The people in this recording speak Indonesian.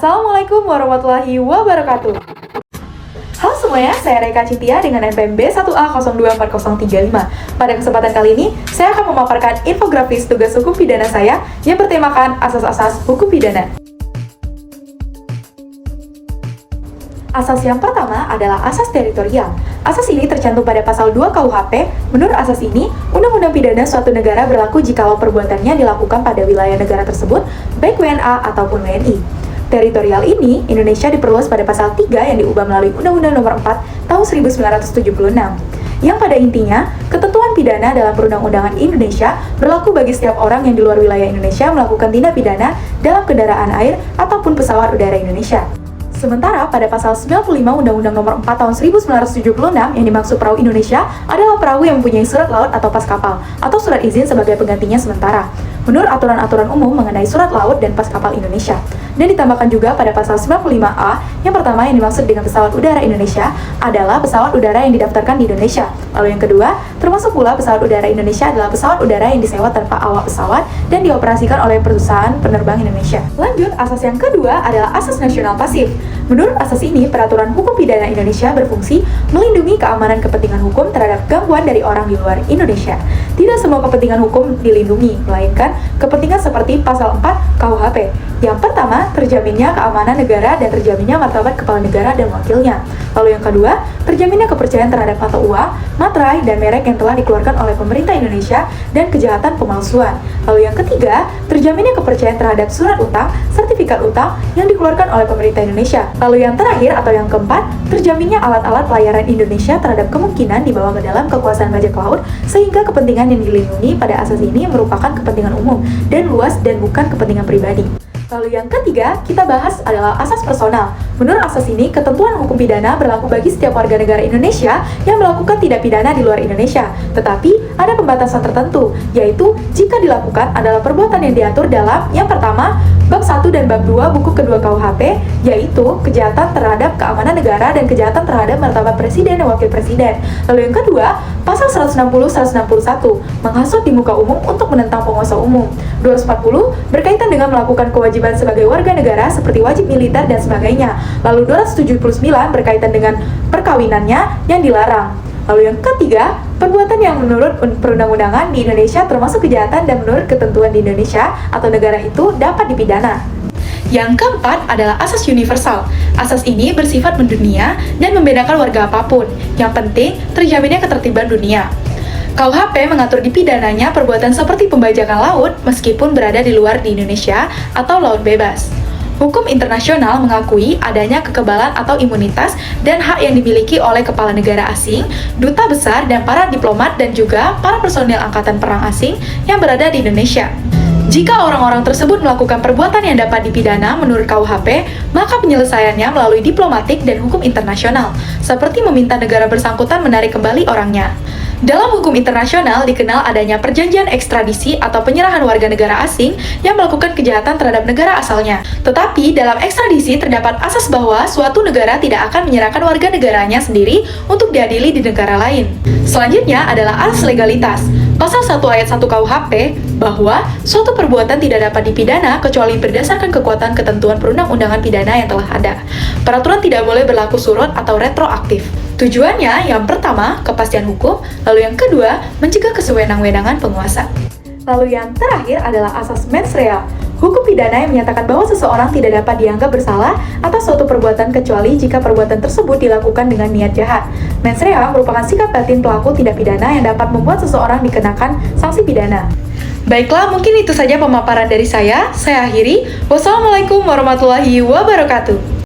Assalamualaikum warahmatullahi wabarakatuh. Halo semuanya, saya Reka Cintia dengan NPM B1A024035. Pada kesempatan kali ini, saya akan memaparkan infografis tugas hukum pidana saya yang bertemakan asas-asas hukum pidana. Asas yang pertama adalah asas teritorial. Asas ini tercantum pada pasal 2 KUHP. Menurut asas ini, undang-undang pidana suatu negara berlaku jikalau perbuatannya dilakukan pada wilayah negara tersebut, baik WNA ataupun WNI. Teritorial ini, Indonesia diperluas pada pasal 3 yang diubah melalui Undang-Undang Nomor 4 Tahun 1976. Yang pada intinya, ketentuan pidana dalam perundang-undangan Indonesia berlaku bagi setiap orang yang di luar wilayah Indonesia melakukan tindak pidana dalam kendaraan air ataupun pesawat udara Indonesia. Sementara pada pasal 95 Undang-Undang Nomor 4 Tahun 1976 yang dimaksud perahu Indonesia adalah perahu yang mempunyai surat laut atau pas kapal atau surat izin sebagai penggantinya sementara menurut aturan-aturan umum mengenai surat laut dan pas kapal Indonesia. Dan ditambahkan juga pada pasal 95A, yang pertama yang dimaksud dengan pesawat udara Indonesia adalah pesawat udara yang didaftarkan di Indonesia. Lalu yang kedua, termasuk pula pesawat udara Indonesia adalah pesawat udara yang disewa tanpa awak pesawat dan dioperasikan oleh perusahaan penerbang Indonesia. Lanjut, asas yang kedua adalah asas nasional pasif. Menurut asas ini, peraturan hukum pidana Indonesia berfungsi melindungi keamanan kepentingan hukum terhadap gangguan dari orang di luar Indonesia. Tidak semua kepentingan hukum dilindungi, melainkan kepentingan seperti pasal 4 KUHP. Yang pertama, terjaminnya keamanan negara dan terjaminnya martabat kepala negara dan wakilnya. Lalu yang kedua, terjaminnya kepercayaan terhadap mata uang, materai, dan merek yang telah dikeluarkan oleh pemerintah Indonesia dan kejahatan pemalsuan. Lalu yang ketiga, terjaminnya kepercayaan terhadap surat utang, sertifikat utang yang dikeluarkan oleh pemerintah Indonesia. Lalu yang terakhir atau yang keempat, terjaminnya alat-alat pelayaran Indonesia terhadap kemungkinan dibawa ke dalam kekuasaan bajak laut sehingga kepentingan yang dilindungi pada asas ini merupakan kepentingan umum dan luas dan bukan kepentingan pribadi. Lalu yang ketiga, kita bahas adalah asas personal. Menurut asas ini, ketentuan hukum pidana berlaku bagi setiap warga negara Indonesia yang melakukan tindak pidana di luar Indonesia. Tetapi, ada pembatasan tertentu, yaitu jika dilakukan adalah perbuatan yang diatur dalam yang pertama, Bab 1 dan Bab 2 Buku Kedua KUHP, yaitu kejahatan terhadap keamanan negara dan kejahatan terhadap martabat presiden dan wakil presiden. Lalu yang kedua, Pasal 160-161, menghasut di muka umum untuk menentang penguasa umum. 240, berkaitan dengan melakukan kewajiban sebagai warga negara seperti wajib militer dan sebagainya. Lalu 279 berkaitan dengan perkawinannya yang dilarang. Lalu yang ketiga, perbuatan yang menurut perundang-undangan di Indonesia termasuk kejahatan dan menurut ketentuan di Indonesia atau negara itu dapat dipidana. Yang keempat adalah asas universal. Asas ini bersifat mendunia dan membedakan warga apapun. Yang penting, terjaminnya ketertiban dunia. KUHP mengatur dipidananya perbuatan seperti pembajakan laut meskipun berada di luar di Indonesia atau laut bebas. Hukum internasional mengakui adanya kekebalan atau imunitas dan hak yang dimiliki oleh kepala negara asing, duta besar, dan para diplomat dan juga para personil angkatan perang asing yang berada di Indonesia. Jika orang-orang tersebut melakukan perbuatan yang dapat dipidana menurut KUHP, maka penyelesaiannya melalui diplomatik dan hukum internasional, seperti meminta negara bersangkutan menarik kembali orangnya. Dalam hukum internasional dikenal adanya perjanjian ekstradisi atau penyerahan warga negara asing yang melakukan kejahatan terhadap negara asalnya. Tetapi dalam ekstradisi terdapat asas bahwa suatu negara tidak akan menyerahkan warga negaranya sendiri untuk diadili di negara lain. Selanjutnya adalah asas legalitas. Pasal 1 ayat 1 KUHP bahwa suatu perbuatan tidak dapat dipidana kecuali berdasarkan kekuatan ketentuan perundang-undangan pidana yang telah ada. Peraturan tidak boleh berlaku surut atau retroaktif. Tujuannya yang pertama, kepastian hukum, lalu yang kedua, mencegah kesewenang-wenangan penguasa. Lalu yang terakhir adalah asas mens rea. Hukum pidana yang menyatakan bahwa seseorang tidak dapat dianggap bersalah atas suatu perbuatan kecuali jika perbuatan tersebut dilakukan dengan niat jahat. Mens rea merupakan sikap batin pelaku tindak pidana yang dapat membuat seseorang dikenakan sanksi pidana. Baiklah, mungkin itu saja pemaparan dari saya. Saya akhiri. Wassalamualaikum warahmatullahi wabarakatuh.